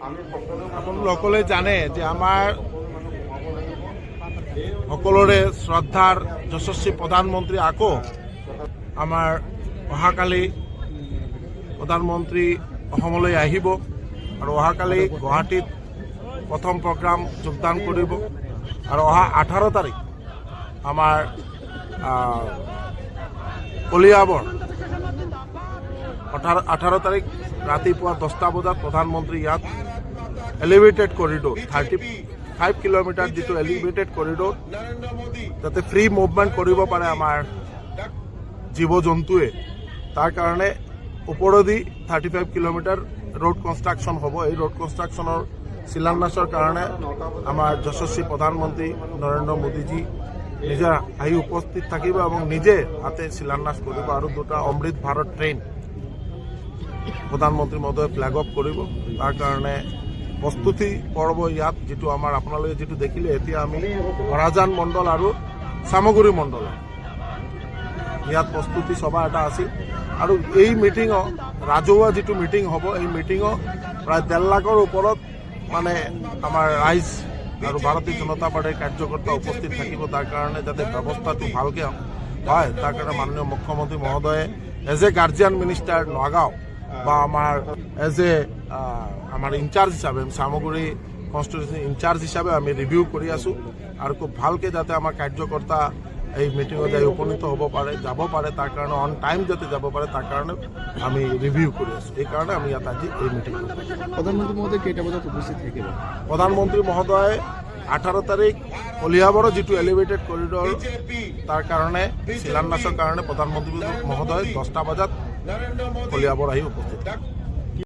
আপোনালোকে জানে যে আমাৰ সকলোৰে শ্ৰদ্ধাৰ যশস্বী প্ৰধানমন্ত্ৰী আকৌ আমাৰ অহাকালি প্ৰধানমন্ত্ৰী অসমলৈ আহিব আৰু অহাকালি গুৱাহাটীত প্ৰথম প্ৰগ্ৰাম যোগদান কৰিব আৰু অহা 18 তাৰিখ আমাৰ কলিয়াবৰ 18 তাৰিখ ৰাতিপুৱা 10টা বজাত প্ৰধানমন্ত্ৰী ইয়াত এলিভেটেড কৰিডৰ 35 কিলোমিটাৰ যিটো এলিভেটেড কৰিডৰ যাতে ফ্ৰী মুভমেণ্ট কৰিব পাৰে আমাৰ জীৱ জন্তুৱে তাৰ কাৰণে ওপৰেদি 35 কিলোমিটাৰ ৰোড কনষ্ট্ৰাকশ্যন হ'ব। এই ৰোড কনষ্ট্ৰাকশ্যনৰ শিলান্যাসৰ কাৰণে আমাৰ যশস্বী প্ৰধানমন্ত্ৰী নৰেন্দ্ৰ মোদীজী নিজে আহি উপস্থিত থাকিব এবং নিজে হাতে শিলান্যাস কৰিব আৰু দুটা অমৃত ভাৰত ট্ৰেইন প্ৰধানমন্ত্ৰী মহোদয়ে ফ্লেগ অফ কৰিব। তাৰ কাৰণে প্ৰস্তুতি পৰ্ব ইয়াত যিটো আমাৰ আপোনালোকে যিটো দেখিলে এতিয়া আমি বৰাজান মণ্ডল আৰু চামগুৰি মণ্ডল ইয়াত প্ৰস্তুতি সভা এটা আছিল আৰু এই মিটিঙত ৰাজহুৱা যিটো মিটিং হ'ব এই মিটিঙত প্ৰায় 1.5 লাখৰ ওপৰত মানে আমাৰ ৰাইজ আৰু ভাৰতীয় জনতা পাৰ্টিৰ কাৰ্যকৰ্তা উপস্থিত থাকিব। তাৰ কাৰণে যাতে ব্যৱস্থাটো ভালকৈ হয় তাৰ কাৰণে মাননীয় মুখ্যমন্ত্ৰী মহোদয়ে as a guardian minister Nagaon বা আমাৰ এজ এ আমাৰ ইনচাৰ্জ হিচাপে চামগুৰি কনষ্টিটিউচন ইনচাৰ্জ হিচাপে আমি ৰিভিউ কৰি আছোঁ আৰু খুব ভালকৈ যাতে আমাৰ কাৰ্যকৰ্তা এই মিটিঙত যাই উপনীত হ'ব পাৰে যাব পাৰে তাৰ কাৰণে অন টাইম যাতে যাব পাৰে তাৰ কাৰণে আমি ৰিভিউ কৰি আছোঁ। এইকাৰণে আমি ইয়াত আজি এই মিটিং প্ৰধানমন্ত্ৰী মহোদয় কেইটা বজাত উপস্থিত থাকিব? প্ৰধানমন্ত্ৰী মহোদয় 18 তাৰিখ কলিয়াবৰৰ যিটো এলিভেটেড কৰিডৰ তাৰ কাৰণে শিলান্যাসৰ কাৰণে প্ৰধানমন্ত্ৰী মহোদয় 10টা বজাত কলিয়াবৰ আহি উপস্থিত।